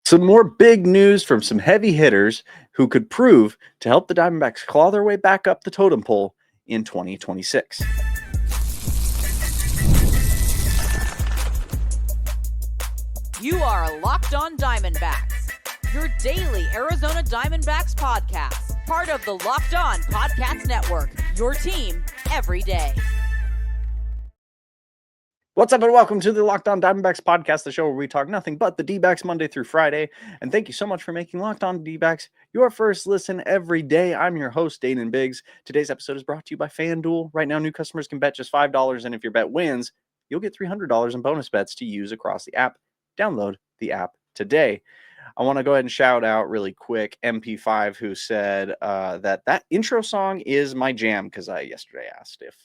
Some more big news from some heavy hitters who could prove to help the Diamondbacks claw their way back up the totem pole in 2026. You are Locked On Diamondbacks, your daily Arizona Diamondbacks podcast, part of the Locked On Podcast Network, your team every day. What's up and welcome to the Locked On Diamondbacks podcast, the show where we talk nothing but the D-backs Monday through Friday. And thank you so much for making Locked On D-backs your first listen every day. I'm your host, Dayton Biggs. Today's episode is brought to you by FanDuel. Right now, new customers can bet just $5, and if your bet wins, you'll get $300 in bonus bets to use across the app. Download the app today. I want to go ahead and shout out really quick MP5, who said that intro song is my jam, because I yesterday asked if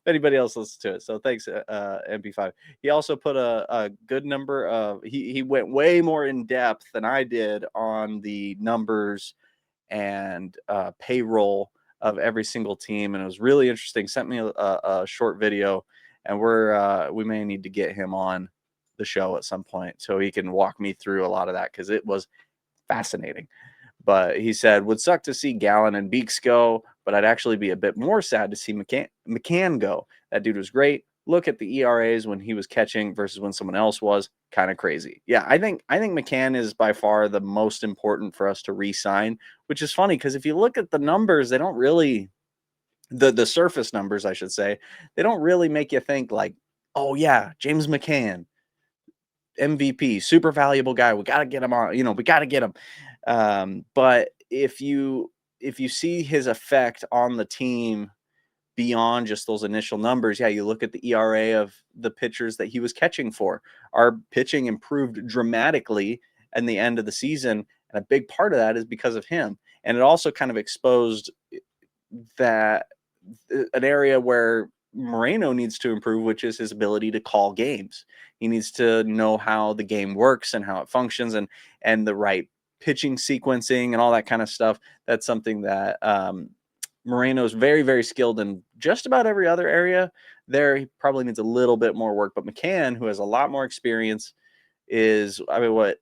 anybody else listens to it. So thanks, MP5. He also put a good number of, he went way more in depth than I did on the numbers and payroll of every single team, and it was really interesting. Sent me a short video, and we may need to get him on the show at some point so he can walk me through a lot of that, because it was fascinating. But he said, would suck to see Gallen and Beeks go, but I'd actually be a bit more sad to see McCann go. That dude was great. Look at the ERAs when he was catching versus when someone else was. Kind of crazy. Yeah, I think McCann is by far the most important for us to re-sign, which is funny because if you look at the numbers, they don't really, the surface numbers, I should say, they don't really make you think like, oh yeah, James McCann, MVP, super valuable guy. We got to get him on, we got to get him. But if you see his effect on the team beyond just those initial numbers, yeah, you look at the ERA of the pitchers that he was catching for. Our pitching improved dramatically in the end of the season, and a big part of that is because of him. And it also kind of exposed that an area where Moreno needs to improve, which is his ability to call games. He needs to know how the game works and how it functions, and the right pitching sequencing and all that kind of stuff. That's something that Moreno's very, very skilled in just about every other area. There, he probably needs a little bit more work. But McCann, who has a lot more experience, is, I mean, what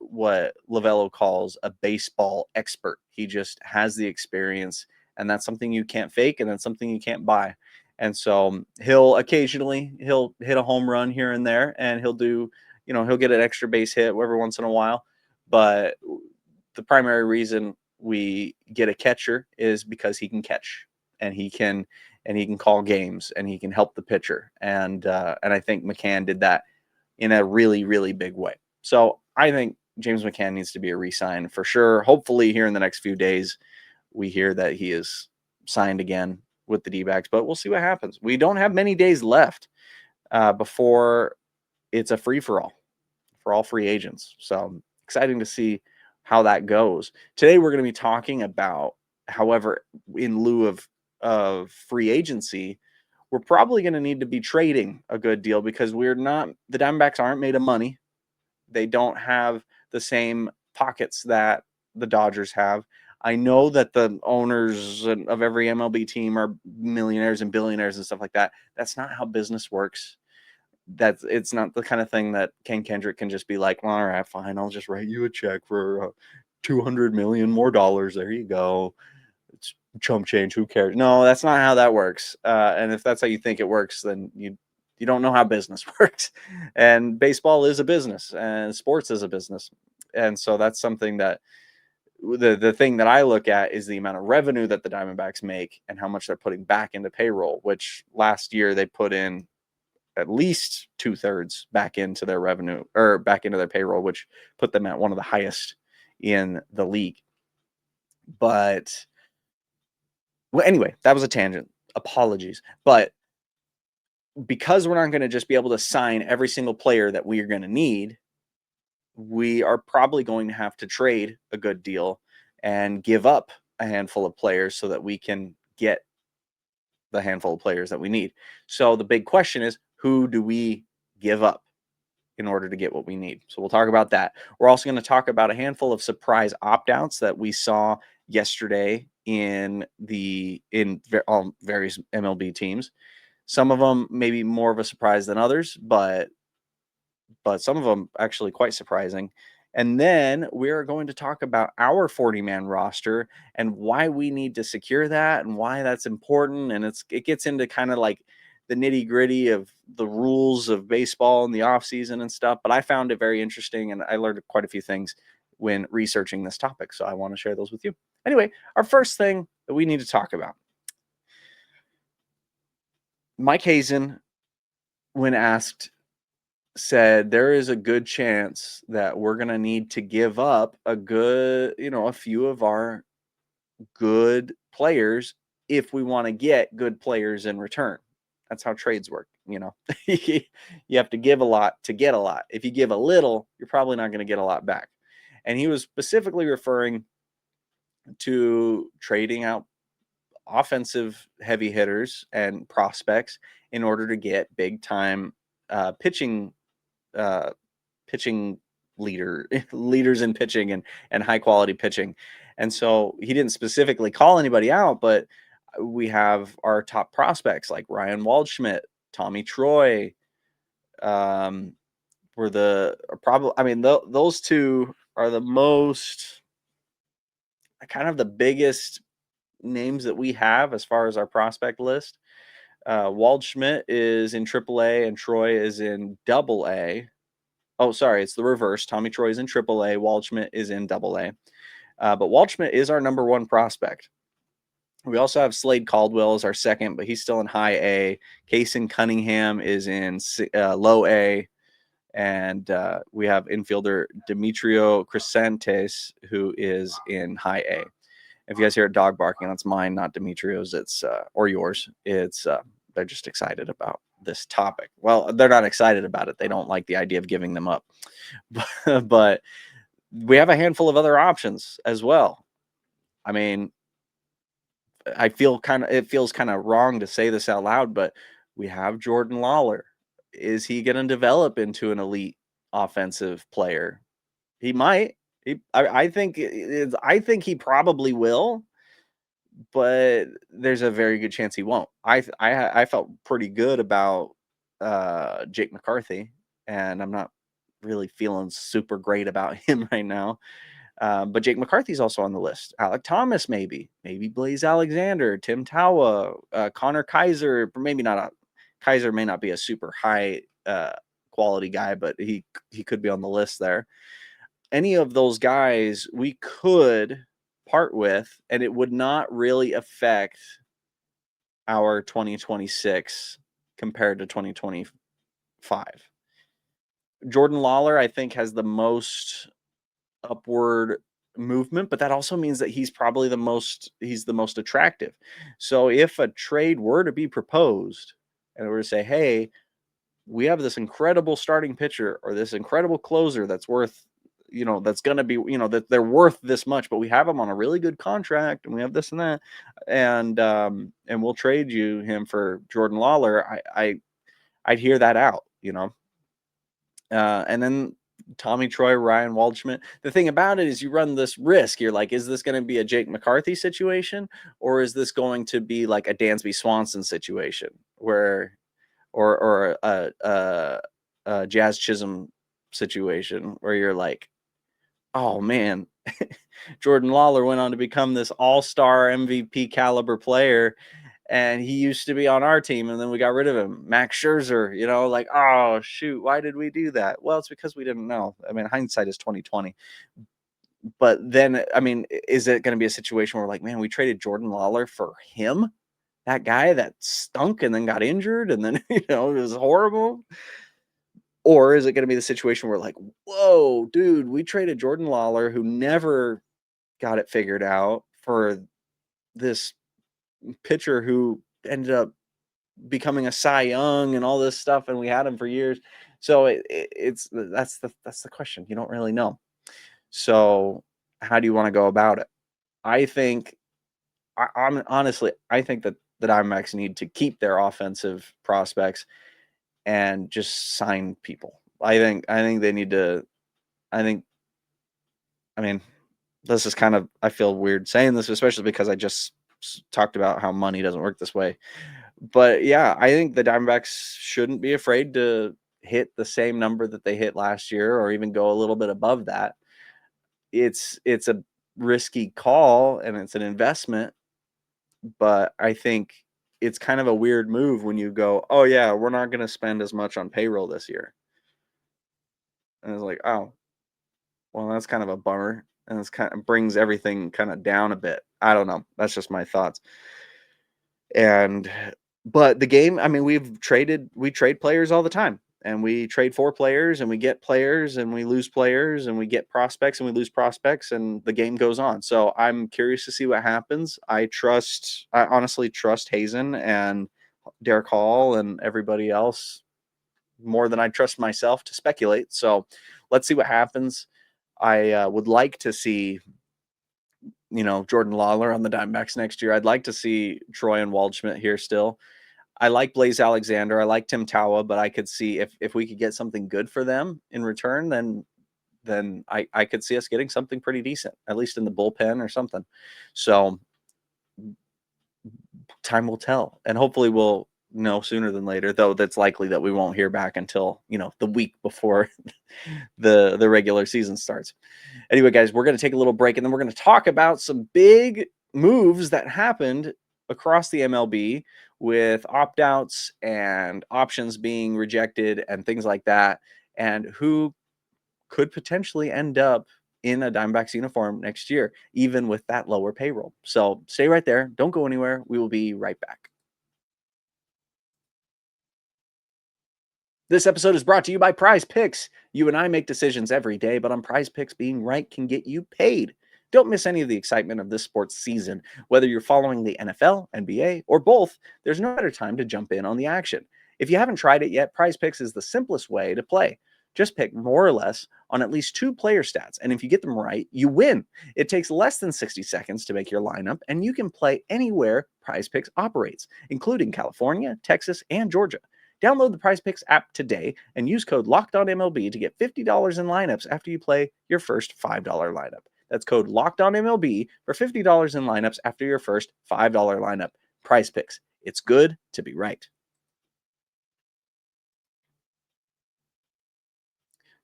Lovello calls a baseball expert. He just has the experience, and that's something you can't fake, and that's something you can't buy. And so he'll occasionally hit a home run here and there, and he'll get an extra base hit every once in a while. But the primary reason we get a catcher is because he can catch, and he can call games, and he can help the pitcher. And I think McCann did that in a really, really big way. So I think James McCann needs to be a re-sign for sure. Hopefully here in the next few days, we hear that he is signed again with the D-backs, but we'll see what happens. We don't have many days left before it's a free-for-all for all free agents. So exciting to see how that goes. Today, we're going to be talking about, however, in lieu of free agency, we're probably going to need to be trading a good deal, because the Diamondbacks aren't made of money. They don't have the same pockets that the Dodgers have. I know that the owners of every MLB team are millionaires and billionaires and stuff like that. That's not how business works. It's not the kind of thing that Ken Kendrick can just be like, well, all right, fine, I'll just write you a check for $200 million more dollars. There you go. It's chump change. Who cares? No, that's not how that works. And if that's how you think it works, then you don't know how business works. And baseball is a business, and sports is a business. And so that's something that the thing that I look at is the amount of revenue that the Diamondbacks make and how much they're putting back into payroll, which last year they put in at least 2/3 back into their revenue, or back into their payroll, which put them at one of the highest in the league. But well, anyway, that was a tangent. Apologies. But because we're not going to just be able to sign every single player that we are going to need, we are probably going to have to trade a good deal and give up a handful of players so that we can get the handful of players that we need. So the big question is, who do we give up in order to get what we need? So we'll talk about that. We're also going to talk about a handful of surprise opt-outs that we saw yesterday in various MLB teams. Some of them maybe more of a surprise than others, but some of them actually quite surprising. And then we're going to talk about our 40-man roster and why we need to secure that and why that's important. And it gets into kind of like the nitty-gritty of the rules of baseball in the offseason and stuff. But I found it very interesting, and I learned quite a few things when researching this topic. So I want to share those with you. Anyway, our first thing that we need to talk about. Mike Hazen, when asked, said there is a good chance that we're going to need to give up a few of our good players if we want to get good players in return. That's how trades work. You have to give a lot to get a lot. If you give a little, you're probably not going to get a lot back. And he was specifically referring to trading out offensive heavy hitters and prospects in order to get big time pitching leaders in pitching and high quality pitching. And so he didn't specifically call anybody out, but we have our top prospects like Ryan Waldschmidt, Tommy Troy. Were the probably, I mean, those two are the most kind of the biggest names that we have as far as our prospect list. Waldschmidt is in AAA and Troy is in AA. Oh, sorry, it's the reverse. Tommy Troy is in AAA. Waldschmidt is in AA. But Waldschmidt is our number one prospect. We also have Slade Caldwell as our second, but he's still in high A. Kason Cunningham is in low A. And we have infielder Demetrio Crescentes, who is in high A. If you guys hear a dog barking, that's mine, not Demetrio's. It's or yours. It's they're just excited about this topic. Well, they're not excited about it. They don't like the idea of giving them up. But we have a handful of other options as well. I mean, it feels kind of wrong to say this out loud, but we have Jordan Lawler. Is he going to develop into an elite offensive player? He might. I think he probably will, but there's a very good chance he won't. I felt pretty good about Jake McCarthy, and I'm not really feeling super great about him right now. But Jake McCarthy's also on the list. Alec Thomas, maybe Blaze Alexander, Tim Tawa, Connor Kaiser. Maybe not. Kaiser may not be a super high quality guy, but he could be on the list there. Any of those guys we could part with, and it would not really affect our 2026 compared to 2025. Jordan Lawler, I think, has the most upward movement, but that also means that he's probably the most attractive. So if a trade were to be proposed and we're to say, hey, we have this incredible starting pitcher or this incredible closer that's worth, that's going to be, that they're worth this much, but we have them on a really good contract and we have this and that, and we'll trade him for Jordan Lawler. I'd hear that out, and then Tommy Troy, Ryan Waldschmidt. The thing about it is you run this risk. You're like, is this going to be a Jake McCarthy situation, or is this going to be like a Dansby Swanson situation where, or a Jazz Chisholm situation where you're like, oh man, Jordan Lawler went on to become this all-star MVP caliber player, and he used to be on our team, and then we got rid of him. Max Scherzer, like, oh shoot, why did we do that? Well, it's because we didn't know. I mean, hindsight is 2020. But then, I mean, is it going to be a situation where like, man, we traded Jordan Lawler for him, that guy that stunk and then got injured, and then it was horrible? Or is it going to be the situation where like, whoa, dude, we traded Jordan Lawler, who never got it figured out, for this pitcher who ended up becoming a Cy Young and all this stuff, and we had him for years. So that's the question. You don't really know. So how do you want to go about it? I think, I'm honestly, I think that the Diamondbacks need to keep their offensive prospects and just sign people. I think they need to. I mean, this is kind of, I feel weird saying this, especially because I just talked about how money doesn't work this way. But yeah, I think the Diamondbacks shouldn't be afraid to hit the same number that they hit last year, or even go a little bit above that. it's a risky call and it's an investment, but I think it's kind of a weird move when you go, "Oh yeah, we're not going to spend as much on payroll this year." And it's like, "Oh, well, that's kind of a bummer." And it's kind of brings everything kind of down a bit. I don't know. That's just my thoughts. And but the game, I mean, we trade players all the time. And we trade for players and we get players and we lose players and we get prospects and we lose prospects and the game goes on. So I'm curious to see what happens. I honestly trust Hazen and Derek Hall and everybody else more than I trust myself to speculate. So let's see what happens. I would like to see, Jordan Lawler on the Diamondbacks next year. I'd like to see Troy and Waldschmidt here still. I like Blaze Alexander. I like Tim Tawa, but I could see if we could get something good for them in return, then I could see us getting something pretty decent, at least in the bullpen or something. So time will tell, and hopefully we'll know sooner than later. Though that's likely that we won't hear back until the week before the regular season starts. Anyway, guys, we're going to take a little break and then we're going to talk about some big moves that happened across the MLB with opt-outs and options being rejected and things like that, and who could potentially end up in a Diamondbacks uniform next year, even with that lower payroll. So stay right there. Don't go anywhere. We will be right back. This episode is brought to you by Prize Picks. You and I make decisions every day, but on Prize Picks, being right can get you paid. Don't miss any of the excitement of this sports season. Whether you're following the NFL, NBA, or both, there's no better time to jump in on the action. If you haven't tried it yet, Prize Picks is the simplest way to play. Just pick more or less on at least 2 player stats, and if you get them right, you win. It takes less than 60 seconds to make your lineup, and you can play anywhere Prize Picks operates, including California, Texas, and Georgia. Download the Prize Picks app today and use code LOCKEDONMLB to get $50 in lineups after you play your first $5 lineup. That's code LOCKEDONMLB for $50 in lineups after your first $5 lineup. Prize Picks. It's good to be right.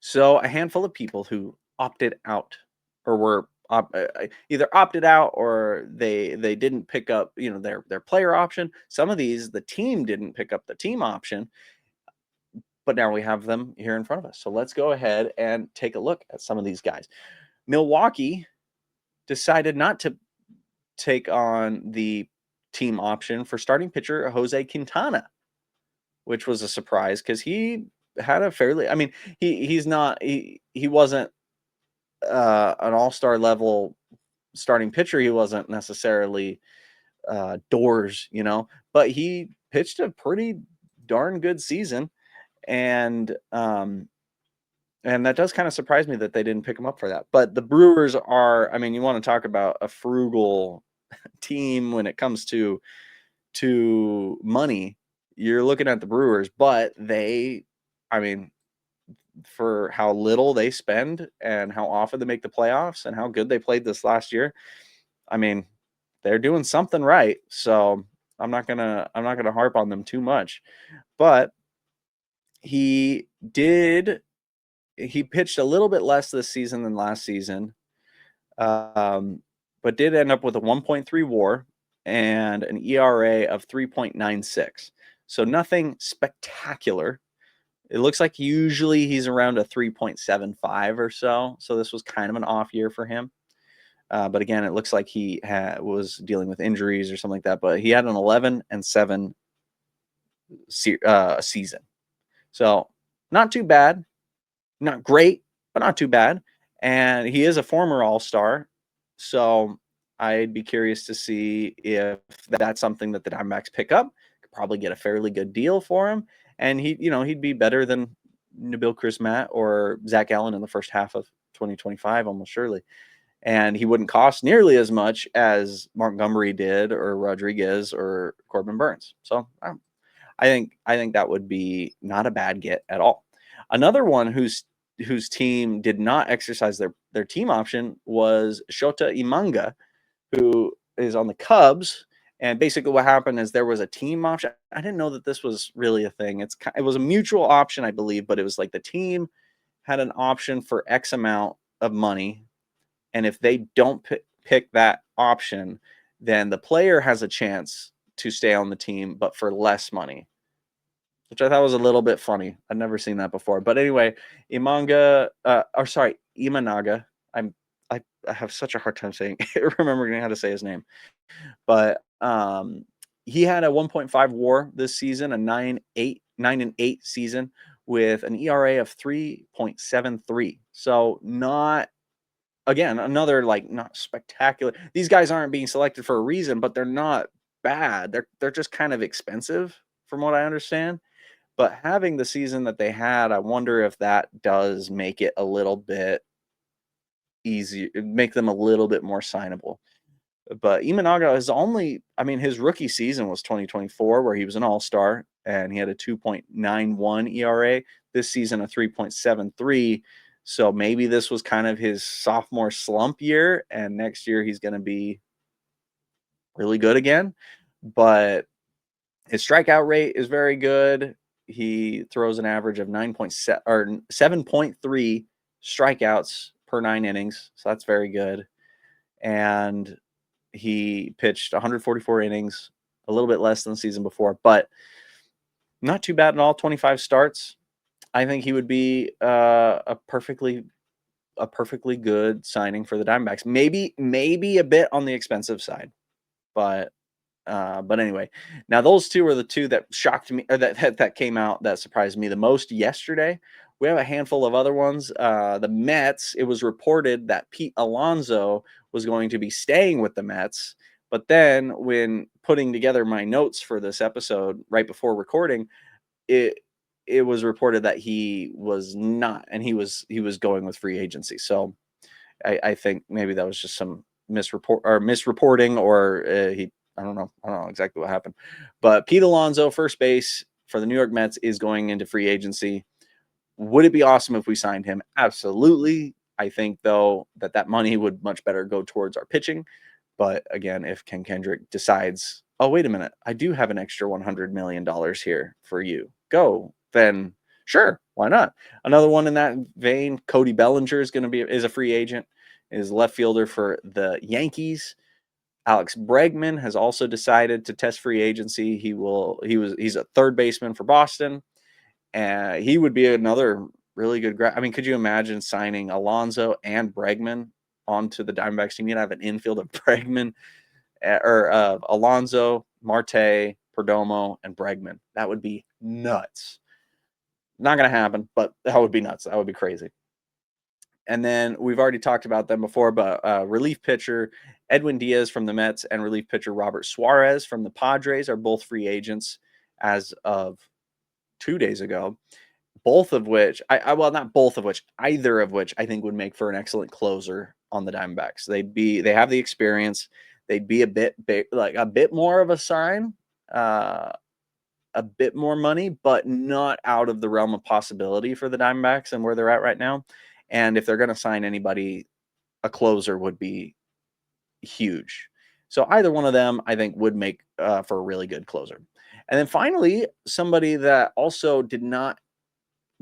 So a handful of people who opted out or were either opted out or they didn't pick up their player option. Some of these the team didn't pick up the team option, but now we have them here in front of us. So let's go ahead and take a look at some of these guys. Milwaukee decided not to take on the team option for starting pitcher Jose Quintana, which was a surprise because he had a fairly, I mean, he wasn't an all-star level starting pitcher. He wasn't necessarily doors, but he pitched a pretty darn good season. And that does kind of surprise me that they didn't pick him up for that. But the Brewers are, I mean, you want to talk about a frugal team when it comes to money. You're looking at the Brewers, but I mean, for how little they spend and how often they make the playoffs and how good they played this last year, I mean, they're doing something right. So I'm not gonna harp on them too much. But he pitched a little bit less this season than last season, but did end up with a 1.3 WAR and an ERA of 3.96. So nothing spectacular. It looks like usually he's around a 3.75 or so. So this was kind of an off year for him. But again, it looks like he was dealing with injuries or something like that. But he had an 11-7 season. So not too bad. Not great, but not too bad. And he is a former All-Star. So I'd be curious to see if that's something that the Diamondbacks pick up. Could probably get a fairly good deal for him. And he'd be better than Nabil Krismat or Zach Allen in the first half of 2025, almost surely. And he wouldn't cost nearly as much as Montgomery did or Rodriguez or Corbin Burns. So I think that would be not a bad get at all. Another one whose team did not exercise their team option was Shota Imanga, who is on the Cubs. And basically what happened is there was a team option. I didn't know that this was really a thing. It was a mutual option, I believe, but it was like the team had an option for X amount of money And if they don't pick that option, then the player has a chance to stay on the team, but for less money, which I thought was a little bit funny. I'd never seen that before. But anyway, Imanaga. I have such a hard time remembering how to say his name. But he had a 1.5 WAR this season, a 9-8 season with an ERA of 3.73. So not, again, another not spectacular. These guys aren't being selected for a reason, but they're not bad. They're just kind of expensive from what I understand. But having the season that they had, I wonder if that does make it a little bit easier, make them a little bit more signable. But Imanaga is his rookie season was 2024, where he was an all-star and he had a 2.91 ERA. This season, a 3.73. So maybe this was kind of his sophomore slump year, and next year he's going to be really good again. But his strikeout rate is very good. He throws an average of 7.3 strikeouts per 9 innings. So that's very good. And he pitched 144 innings, a little bit less than the season before, but not too bad at all. 25 starts. I think he would be a perfectly good signing for the Diamondbacks. Maybe a bit on the expensive side, but anyway, now those two are the two that shocked me, or that came out that surprised me the most yesterday. We have a handful of other ones. The Mets, it was reported that Pete Alonso was going to be staying with the Mets, but then when putting together my notes for this episode right before recording, it was reported that he was not, and he was going with free agency. So I think maybe that was just some misreporting, or I don't know exactly what happened. But Pete Alonso, first base for the New York Mets, is going into free agency. Would it be awesome if we signed him? Absolutely. I think, though, that money would much better go towards our pitching. But again, if Ken Kendrick decides, oh, wait a minute, I do have an extra $100 million here for you, go, then sure, why not? Another one in that vein, Cody Bellinger is a free agent, is left fielder for the Yankees. Alex Bregman has also decided to test free agency. He's a third baseman for Boston. And he would be another really good grab. I mean, could you imagine signing Alonso and Bregman onto the Diamondbacks team? You'd have an infield of Bregman, or Alonso, Marte, Perdomo, and Bregman. That would be nuts. Not going to happen, but that would be nuts. That would be crazy. And then we've already talked about them before, but relief pitcher Edwin Diaz from the Mets and relief pitcher Robert Suarez from the Padres are both free agents as of 2 days ago. Both of which, not both of which, either of which I think would make for an excellent closer on the Diamondbacks. They have the experience. They'd be a bit big, like a bit more of a sign, a bit more money, but not out of the realm of possibility for the Diamondbacks and where they're at right now. And if they're going to sign anybody, a closer would be huge. So either one of them, I think, would make for a really good closer. And then finally, somebody that also did not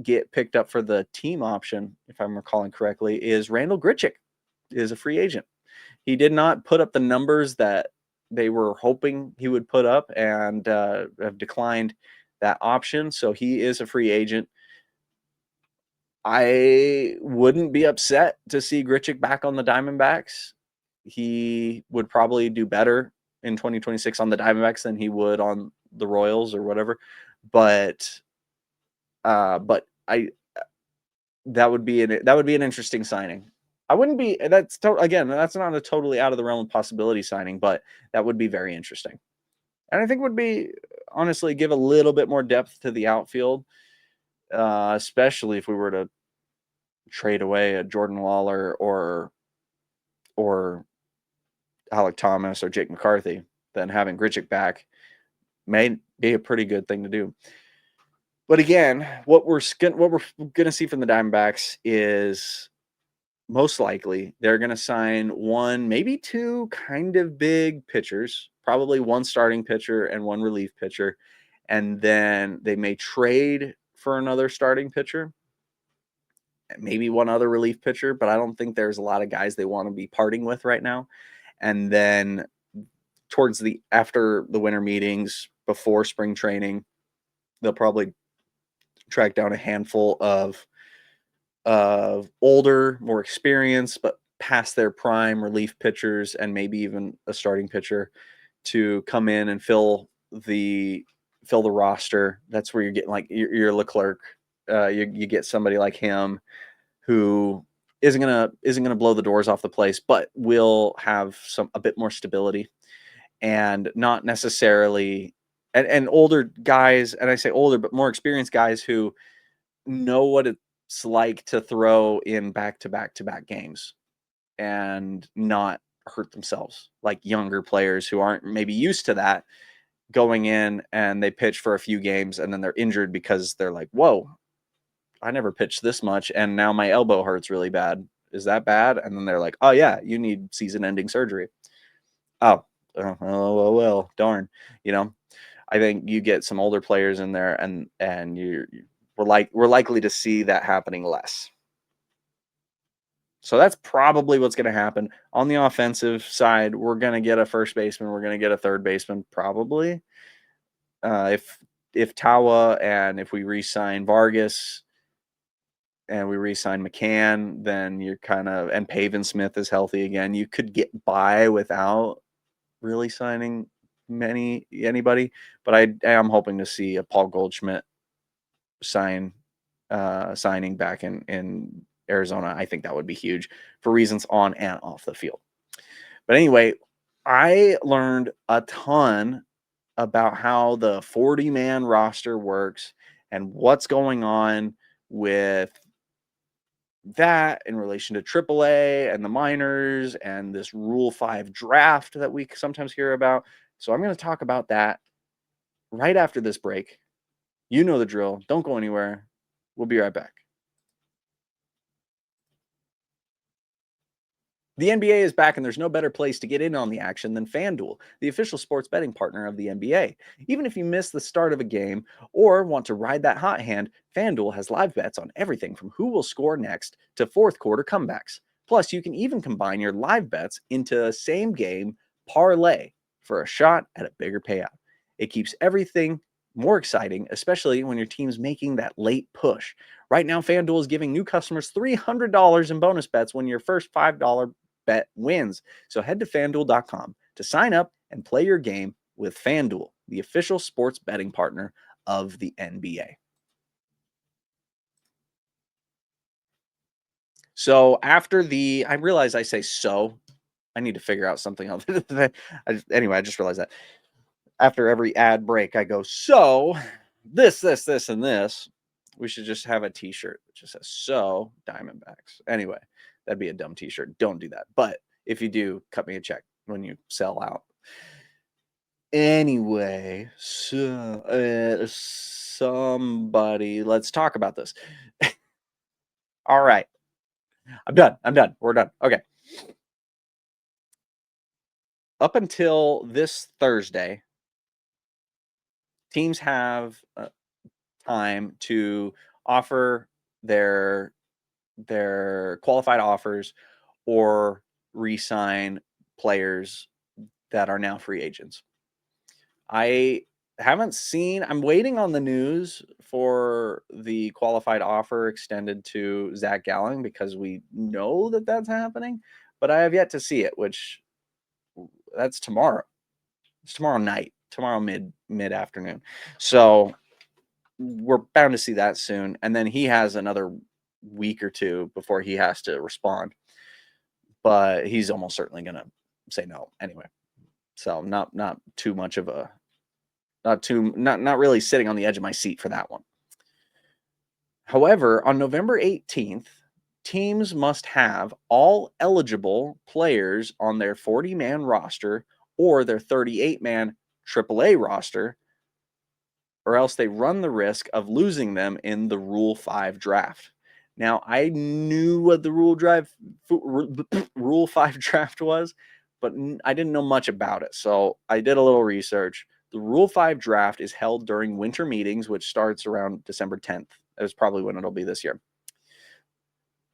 get picked up for the team option, if I'm recalling correctly, is Randall Grichuk, is a free agent. He did not put up the numbers that they were hoping he would put up, and have declined that option. So he is a free agent. I wouldn't be upset to see Grichuk back on the Diamondbacks. He would probably do better in 2026 on the Diamondbacks than he would on the Royals or whatever. But that would be an interesting signing. I wouldn't be. That's not a totally out of the realm of possibility signing, but that would be very interesting, and I think would be, honestly, give a little bit more depth to the outfield, especially if we were to trade away a Jordan Lawler or Alec Thomas or Jake McCarthy. Then having Grichuk back may be a pretty good thing to do. But again, what we're going to see from the Diamondbacks is most likely they're going to sign one, maybe two kind of big pitchers, probably one starting pitcher and one relief pitcher. And then they may trade for another starting pitcher. maybe one other relief pitcher, but I don't think there's a lot of guys they want to be parting with right now. And then after the winter meetings, before spring training, they'll probably track down a handful of older, more experienced, but past their prime relief pitchers, and maybe even a starting pitcher to come in and fill the roster. That's where you're getting like your Leclerc. You get somebody like him who isn't gonna blow the doors off the place, but will have a bit more stability, and not necessarily and older guys, and I say older, but more experienced guys who know what it's like to throw in back-to-back games and not hurt themselves, like younger players who aren't maybe used to that, going in and they pitch for a few games and then they're injured because they're like, whoa, I never pitched this much and now my elbow hurts really bad. Is that bad? And then they're like, oh yeah, you need season-ending surgery. Oh, well, darn. I think you get some older players in there, and we're likely to see that happening less. So that's probably what's going to happen. On the offensive side, we're going to get a first baseman, we're going to get a third baseman, probably. If Tawa, and if we re-sign Vargas and we re-sign McCann, then you're and Pavin Smith is healthy again, you could get by without really signing anybody. But I am hoping to see a Paul Goldschmidt signing back in Arizona. I think that would be huge for reasons on and off the field. But anyway, I learned a ton about how the 40-man roster works and what's going on with that in relation to AAA and the minors and this Rule 5 draft that we sometimes hear about. So I'm going to talk about that right after this break. You know the drill. Don't go anywhere. We'll be right back. The NBA is back, and there's no better place to get in on the action than FanDuel, the official sports betting partner of the NBA. Even if you miss the start of a game or want to ride that hot hand, FanDuel has live bets on everything from who will score next to fourth quarter comebacks. Plus, you can even combine your live bets into a same game parlay for a shot at a bigger payout. It keeps everything more exciting, especially when your team's making that late push. Right now, FanDuel is giving new customers $300 in bonus bets when your first $5 bet wins. So head to FanDuel.com to sign up and play your game with FanDuel, the official sports betting partner of the NBA. So after I realize I say so. I need to figure out something else. Anyway, I just realized that. After every ad break, I go, so this, and this. We should just have a t-shirt that just says, so Diamondbacks. Anyway, that'd be a dumb t-shirt. Don't do that. But if you do, cut me a check when you sell out. Anyway, so somebody, let's talk about this. All right. I'm done. We're done. Okay. Up until this Thursday, teams have time to offer their qualified offers or re-sign players that are now free agents. I haven't seen, I'm waiting on the news for the qualified offer extended to Zach Gallen, because we know that that's happening, but I have yet to see it, which that's tomorrow. It's tomorrow night, tomorrow mid-afternoon. So we're bound to see that soon. And then he has another week or two before he has to respond. But he's almost certainly going to say no anyway. So not too much of a, not really sitting on the edge of my seat for that one. However, on November 18th, teams must have all eligible players on their 40-man roster or their 38-man AAA roster, or else they run the risk of losing them in the Rule 5 draft. Now, I knew what the Rule 5 draft was, but I didn't know much about it. So I did a little research. The Rule 5 draft is held during winter meetings, which starts around December 10th. That's probably when it'll be this year.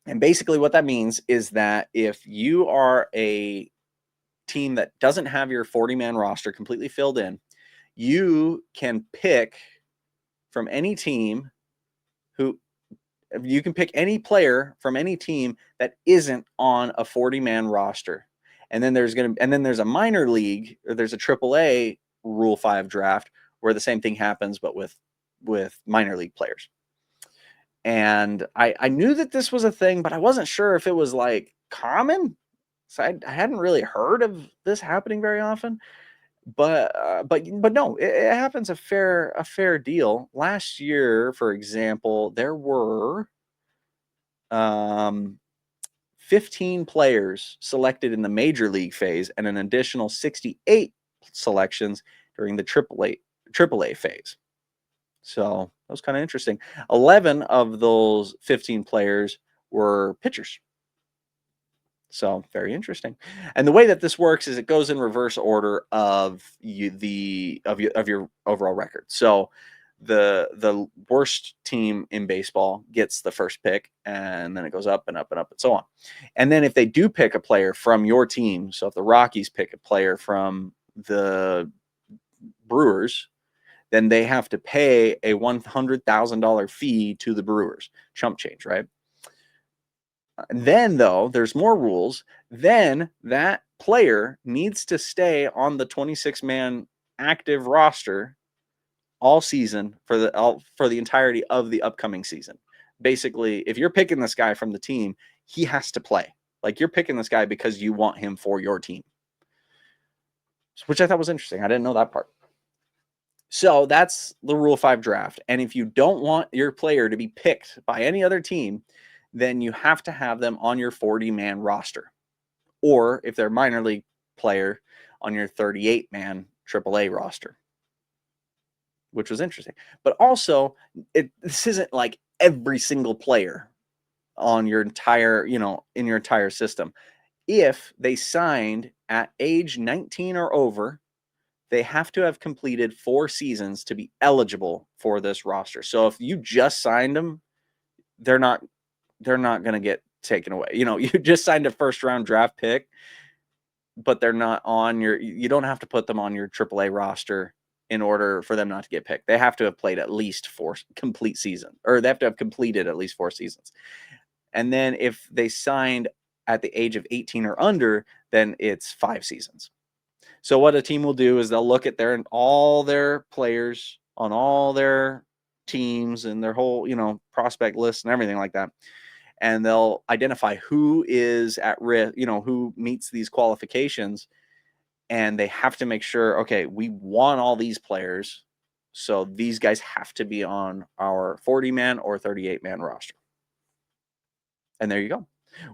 And basically what that means is that if you are a team that doesn't have your 40-man roster completely filled in, you can pick from any team you can pick any player from any team that isn't on a 40-man roster. And then there's a minor league, or there's a AAA Rule 5 draft where the same thing happens, but with minor league players. And I knew that this was a thing, but I wasn't sure if it was like common. So I hadn't really heard of this happening very often. But no, it happens a fair deal. Last year, for example, there were 15 players selected in the major league phase and an additional 68 selections during the AAA phase. So that was kind of interesting. 11 of those 15 players were pitchers. So very interesting. And the way that this works is it goes in reverse order of your overall record. So the worst team in baseball gets the first pick, and then it goes up and up and up and so on. And then if they do pick a player from your team, so if the Rockies pick a player from the Brewers, then they have to pay a $100,000 fee to the Brewers. Chump change, right? Then, though, there's more rules. Then that player needs to stay on the 26-man active roster all season for the entirety of the upcoming season. Basically, if you're picking this guy from the team, he has to play. Like, you're picking this guy because you want him for your team, which I thought was interesting. I didn't know that part. So that's the Rule 5 draft. And if you don't want your player to be picked by any other team, then you have to have them on your 40-man roster. Or if they're a minor league player, on your 38-man AAA roster, which was interesting. But also, this isn't like every single player on your entire, in your entire system. If they signed at age 19 or over, they have to have completed 4 seasons to be eligible for this roster. So if you just signed them, they're not going to get taken away. You just signed a first round draft pick, but they're not on you don't have to put them on your AAA roster in order for them not to get picked. They have to have played at least 4 complete seasons, or they have to have completed at least 4 seasons. And then if they signed at the age of 18 or under, then it's 5 seasons. So what a team will do is they'll look at all their players on all their teams and their whole, prospect list and everything like that. And they'll identify who is at risk, who meets these qualifications. And they have to make sure, okay, we want all these players. So these guys have to be on our 40-man or 38-man roster. And there you go.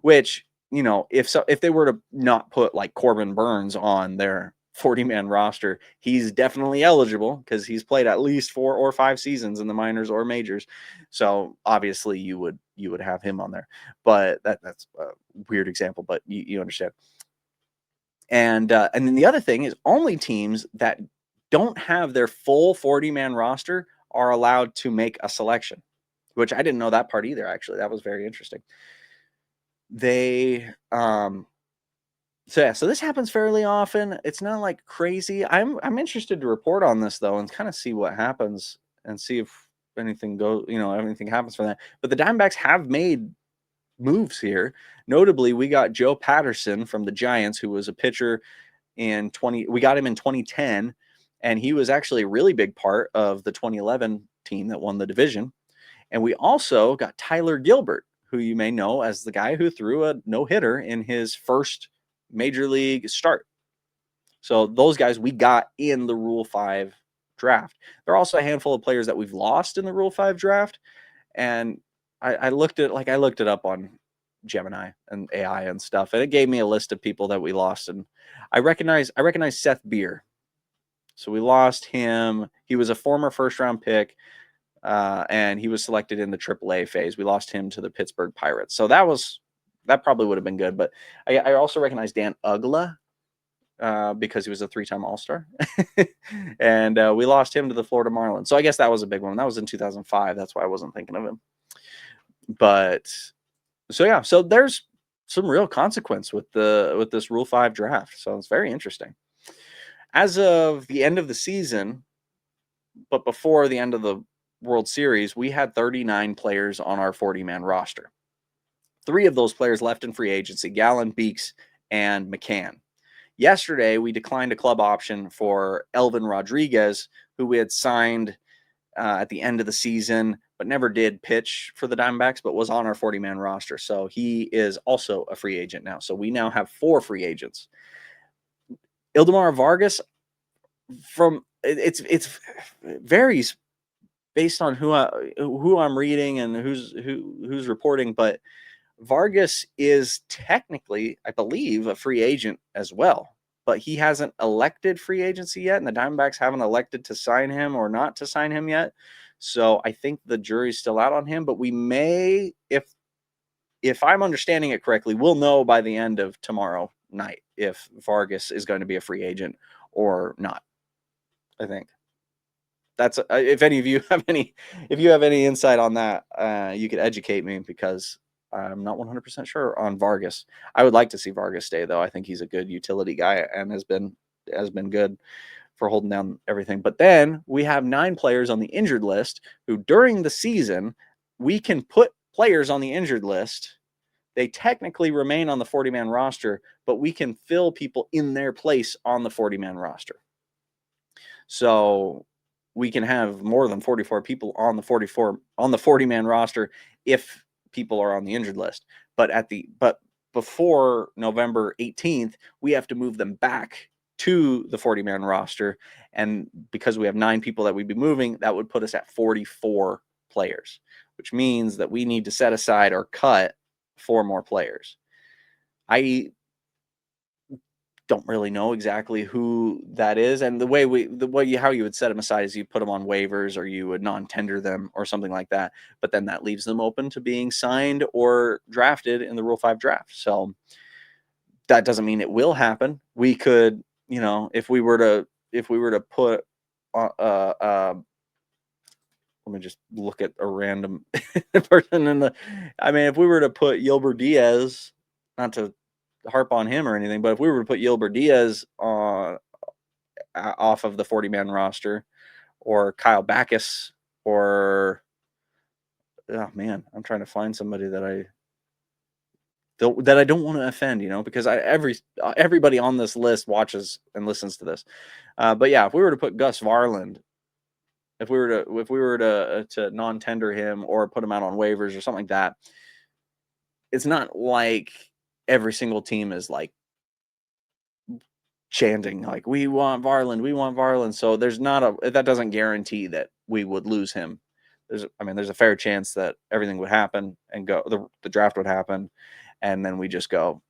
Which, if they were to not put like Corbin Burns on their 40-man roster, he's definitely eligible because he's played at least 4 or 5 seasons in the minors or majors. So obviously you would have him on there. But that's a weird example, but you understand. And then the other thing is only teams that don't have their full 40-man roster are allowed to make a selection, which I didn't know that part either, actually. That was very interesting. So this happens fairly often. It's not like crazy. I'm interested to report on this though and kind of see what happens and see if anything anything happens from that. But the Diamondbacks have made moves here. Notably, we got Joe Patterson from the Giants, who was a pitcher we got him in 2010, and he was actually a really big part of the 2011 team that won the division. And we also got Tyler Gilbert, who you may know as the guy who threw a no-hitter in his first major league start. So those guys we got in the Rule 5 draft. There are also a handful of players that we've lost in the Rule 5 draft. And I looked it up on Gemini and AI and stuff, and it gave me a list of people that we lost. And I recognize Seth Beer. So we lost him. He was a former first-round pick, and he was selected in the AAA phase. We lost him to the Pittsburgh Pirates. So that probably would have been good. But I also recognize Dan Ugla because he was a 3-time All-Star. And we lost him to the Florida Marlins. So I guess that was a big one. That was in 2005. That's why I wasn't thinking of him. But So there's some real consequence with this Rule 5 draft. So it's very interesting. As of the end of the season, but before the end of the World Series, we had 39 players on our 40-man roster. 3 of those players left in free agency: Gallen, Beeks, and McCann. Yesterday, we declined a club option for Elvin Rodriguez, who we had signed at the end of the season, but never did pitch for the Diamondbacks, but was on our 40-man roster. So he is also a free agent now. So we now have 4 free agents. Ildemar Vargas, it varies based on who I'm reading and who's reporting, but Vargas is technically, I believe, a free agent as well, but he hasn't elected free agency yet, and the Diamondbacks haven't elected to sign him or not to sign him yet. So I think the jury's still out on him, but we may, if I'm understanding it correctly, we'll know by the end of tomorrow night if Vargas is going to be a free agent or not. I think that's if any of you have any insight on that, you could educate me, because I'm not 100% sure on Vargas. I would like to see Vargas stay, though. I think he's a good utility guy and has been good for holding down everything. But then we have 9 players on the injured list who, during the season, we can put players on the injured list. They technically remain on the 40-man roster, but we can fill people in their place on the 40-man roster. So we can have more than 44 people on the 40-man roster if people are on the injured list. But before November 18th, we have to move them back to the 40-man roster, and because we have 9 people that we'd be moving, that would put us at 44 players, which means that we need to set aside or cut 4 more players. I don't really know exactly who that is, and how you would set them aside is you put them on waivers, or you would non-tender them or something like that, but then that leaves them open to being signed or drafted in the Rule 5 draft. So that doesn't mean it will happen. We could, if we were to put let me just look at a random person if we were to put Yilber Diaz, not to harp on him or anything, but if we were to put Yilber Diaz off of the 40-man roster, or Kyle Backus, or I'm trying to find somebody that I don't want to offend, because everybody on this list watches and listens to this. But yeah, if we were to put Gus Varland, if we were to non-tender him or put him out on waivers or something like that, it's not like every single team is like chanting like, we want Varland. So that doesn't guarantee that we would lose him. There's a fair chance that everything would happen and the draft would happen, and then we just go,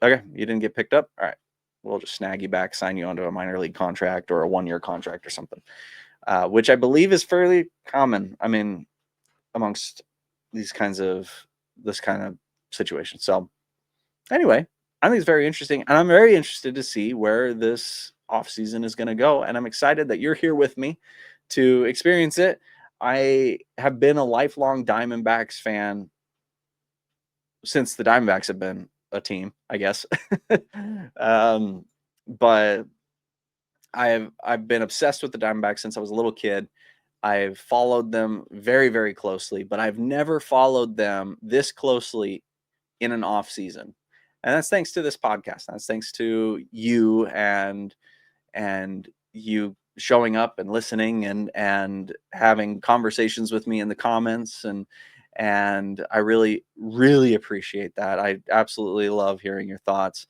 okay, you didn't get picked up, all right, we'll just snag you back, sign you onto a minor league contract or a 1-year contract or something, which I believe is fairly common, amongst this kind of situation. So anyway, I think it's very interesting, and I'm very interested to see where this offseason is going to go, and I'm excited that you're here with me to experience it. I have been a lifelong Diamondbacks fan since the Diamondbacks have been a team, I guess. But I've been obsessed with the Diamondbacks since I was a little kid. I've followed them very, very closely, but I've never followed them this closely in an off season. And that's thanks to this podcast. That's thanks to you and you showing up and listening and having conversations with me in the comments. And I really, really appreciate that. I absolutely love hearing your thoughts.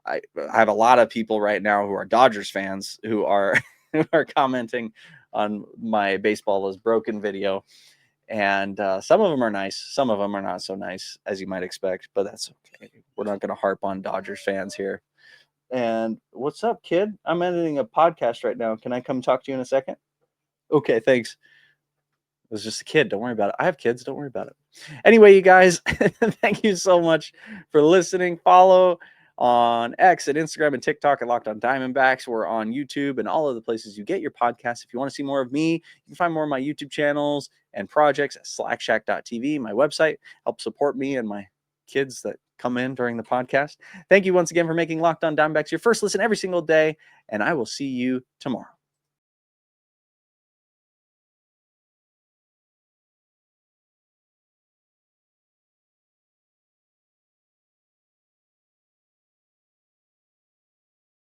I have a lot of people right now who are Dodgers fans who are commenting on my Baseball is Broken video. And some of them are nice. Some of them are not so nice, as you might expect, but that's okay. We're not going to harp on Dodgers fans here. And what's up, kid? I'm editing a podcast right now. Can I come talk to you in a second? Okay, thanks. It was just a kid. Don't worry about it. I have kids. Don't worry about it. Anyway, you guys, thank you so much for listening. Follow on X and Instagram and TikTok at Locked On Diamondbacks. We're on YouTube and all of the places you get your podcasts. If you want to see more of me, you can find more of my YouTube channels and projects at slackshack.tv. My website helps support me and my kids that come in during the podcast. Thank you once again for making Locked On Diamondbacks your first listen every single day, and I will see you tomorrow.